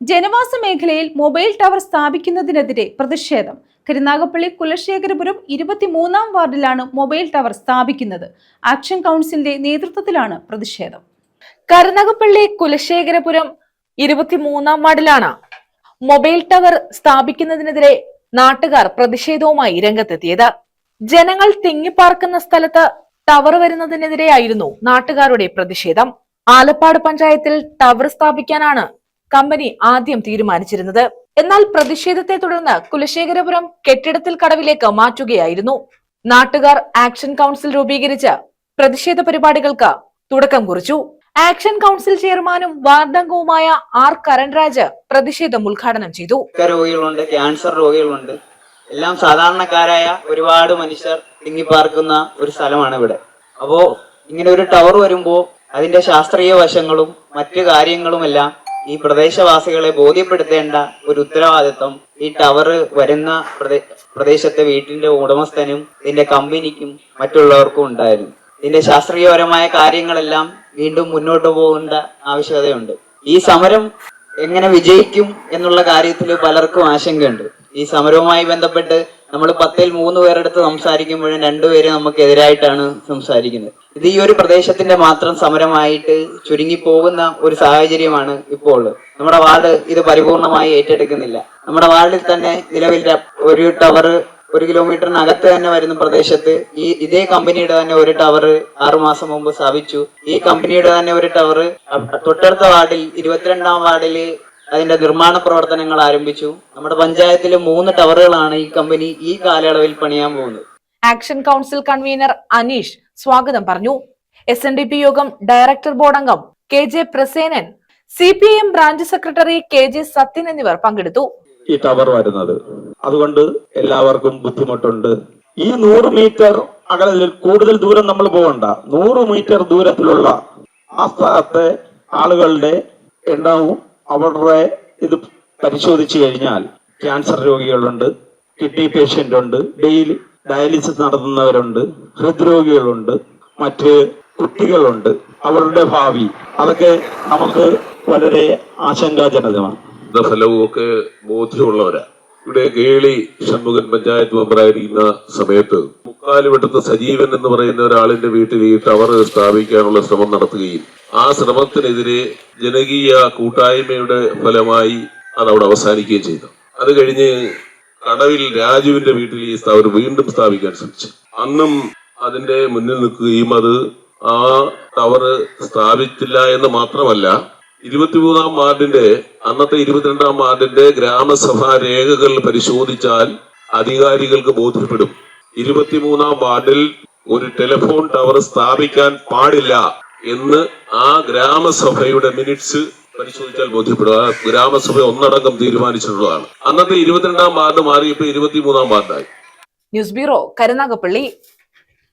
ജനവാസ മേഖലയിൽ mobile tower സ്ഥാപിക്കുന്നതിനെതിരെ പ്രതിഷേധം. കരുനാഗപ്പള്ളി കുലശേഖരപുരം 23-ാം വാർഡിലാണ് മൊബൈൽ ടവർ സ്ഥാപിക്കുന്നത്. ആക്ഷൻ കൗൺസിലിന്റെ നേതൃത്വത്തിലാണ് പ്രതിഷേധം. കരുനാഗപ്പള്ളി കുലശേഖരപുരം 23-ാം വാർഡിലാണ് മൊബൈൽ ടവർ സ്ഥാപിക്കുന്നതിനെതിരെ നാട്ടുകാർ പ്രതിഷേധവുമായി രംഗത്തെത്തിയത്. ജനങ്ങൾ തിങ്ങിപ്പാർക്കുന്ന സ്ഥലത്ത് ടവർ വരുന്നതിനെതിരെയായിരുന്നു നാട്ടുകാരുടെ പ്രതിഷേധം. ആലപ്പാട് പഞ്ചായത്തിൽ ടവർ സ്ഥാപിക്കാനാണ് കമ്പനി ആദ്യം തീരുമാനിച്ചിരുന്നത്. എന്നാൽ പ്രതിഷേധത്തെ തുടർന്ന് കുലശേഖരപുരം കെട്ടിടത്തിൽ കടവിലേക്ക് മാറ്റുകയായിരുന്നു. നാട്ടുകാർ ആക്ഷൻ കൗൺസിൽ രൂപീകരിച്ച് പ്രതിഷേധ പരിപാടികൾക്ക് തുടക്കം കുറിച്ചു. ആക്ഷൻ കൗൺസിൽ ചെയർമാനും വാർഡംഗവുമായ ആർ കരൺരാജ് പ്രതിഷേധം ഉദ്ഘാടനം ചെയ്തു. രോഗികളുണ്ട്, ക്യാൻസർ രോഗികളുണ്ട്, എല്ലാം സാധാരണക്കാരായ ഒരുപാട് മനുഷ്യർ തിങ്ങിപ്പാർക്കുന്ന ഒരു സ്ഥലമാണ് ഇവിടെ. അപ്പോ ഇങ്ങനെ ഒരു ടവർ വരുമ്പോ അതിന്റെ ശാസ്ത്രീയ വശങ്ങളും മറ്റു കാര്യങ്ങളുമെല്ലാം ഈ പ്രദേശവാസികളെ ബോധ്യപ്പെടുത്തേണ്ട ഒരു ഉത്തരവാദിത്വം ഈ ടവർ വരുന്ന പ്രദേശത്തെ വീട്ടിന്റെ ഉടമസ്ഥനും ഇതിന്റെ കമ്പനിക്കും മറ്റുള്ളവർക്കും ഉണ്ടായിരുന്നു. ഇതിന്റെ ശാസ്ത്രീയപരമായ കാര്യങ്ങളെല്ലാം വീണ്ടും മുന്നോട്ട് പോകേണ്ട ആവശ്യകതയുണ്ട്. ഈ സമരം എങ്ങനെ വിജയിക്കും എന്നുള്ള കാര്യത്തിൽ പലർക്കും ആശങ്കയുണ്ട്. ഈ സമരവുമായി ബന്ധപ്പെട്ട് നമ്മൾ 10-ൽ 3 പേരെടുത്ത് സംസാരിക്കുമ്പോഴും 2 പേര് നമുക്ക് എതിരായിട്ടാണ് സംസാരിക്കുന്നത്. ഇത് ഈ ഒരു പ്രദേശത്തിന്റെ മാത്രം സമരമായിട്ട് ചുരുങ്ങി പോകുന്ന ഒരു സാഹചര്യമാണ് ഇപ്പോൾ. നമ്മുടെ വാർഡ് ഇത് പരിപൂർണമായി ഏറ്റെടുക്കുന്നില്ല. നമ്മുടെ വാർഡിൽ തന്നെ നിലവിൽ ഒരു ടവർ 1 കിലോമീറ്ററിനകത്ത് തന്നെ വരുന്ന പ്രദേശത്ത് ഇതേ കമ്പനിയുടെ തന്നെ ഒരു ടവർ 6 മാസം മുമ്പ് സ്ഥാപിച്ചു. ഈ കമ്പനിയുടെ തന്നെ ഒരു ടവർ തൊട്ടടുത്ത വാർഡിൽ 22-ാം വാർഡില് അതിന്റെ നിർമ്മാണ പ്രവർത്തനങ്ങൾ ആരംഭിച്ചു. നമ്മുടെ പഞ്ചായത്തിൽ 3 ടവറുകളാണ് ഈ കമ്പനി ഈ കാലയളവിൽ പണിയാൻ പോകുന്നത്. ആക്ഷൻ കൗൺസിൽ കൺവീനർ അനീഷ് സ്വാഗതം പറഞ്ഞു. SNDP യോഗം ഡയറക്ടർ ബോർഡ് അംഗം KJ Prasenan, CPIM branch secretary KJ Sathyan എന്നിവർ പങ്കെടുത്തു. ഈ ടവർ വരുന്നത് അതുകൊണ്ട് എല്ലാവർക്കും ബുദ്ധിമുട്ടുണ്ട്. ഈ 100 മീറ്റർ അകലിൽ കൂടുതൽ ദൂരം നമ്മൾ പോകണ്ട. 100 മീറ്റർ ദൂരത്തിലുള്ള ആ സ്ഥലത്തെ ആളുകളുടെ എണ്ണവും അവരുടെ ഇത് പരിശോധിച്ചു കഴിഞ്ഞാൽ ക്യാൻസർ രോഗികളുണ്ട്, കിഡ്നി പേഷ്യന്റ് ഉണ്ട്, ഡയാലിസിസ് നടത്തുന്നവരുണ്ട്, ഹൃദ്രോഗികളുണ്ട്, മറ്റ് കുട്ടികളുണ്ട്. അവരുടെ ഭാവി അതൊക്കെ നമുക്ക് വളരെ ആശങ്കാജനകമാണ്. ഫലവും ഒക്കെ ബോധ്യമുള്ളവരാ. ഇവിടെ കേളി ഷൺമുഖൻ പഞ്ചായത്ത് മെമ്പറായിരിക്കുന്ന സമയത്ത് മുക്കാലുവട്ടത്ത് സജീവൻ എന്ന് പറയുന്ന ഒരാളിന്റെ വീട്ടിൽ ഈ ടവർ സ്ഥാപിക്കാനുള്ള ശ്രമം നടത്തുകയും ആ ശ്രമത്തിനെതിരെ ജനകീയ കൂട്ടായ്മയുടെ ഫലമായി അത് അവിടെ അവസാനിക്കുകയും ചെയ്തു. അത് കഴിഞ്ഞ് കടവിൽ രാജുവിന്റെ വീട്ടിൽ ഈ ടവർ വീണ്ടും സ്ഥാപിക്കാൻ ശ്രമിച്ചു. അന്നും അതിന്റെ മുന്നിൽ നിൽക്കുകയും അത് ആ ടവർ സ്ഥാപിച്ചില്ല എന്ന് മാത്രമല്ല, 23-ാം വാർഡിന്റെ അന്നത്തെ 22-ാം വാർഡിന്റെ ഗ്രാമസഭാ രേഖകൾ പരിശോധിച്ചാൽ അധികാരികൾക്ക് ബോധ്യപ്പെടും 23-ാം വാർഡിൽ ഒരു ടെലിഫോൺ ടവർ സ്ഥാപിക്കാൻ പാടില്ല എന്ന് ആ ഗ്രാമസഭയുടെ മിനിറ്റ്സ് പരിശോധിച്ചാൽ ബോധ്യപ്പെടും. ആ ഗ്രാമസഭ ഒന്നടങ്കം തീരുമാനിച്ചിട്ടുള്ളതാണ്. അന്നത്തെ 22-ാം വാർഡ് മാറിയപ്പോൾ 23-ാം വാർഡായി. News bureau, Karunagappally.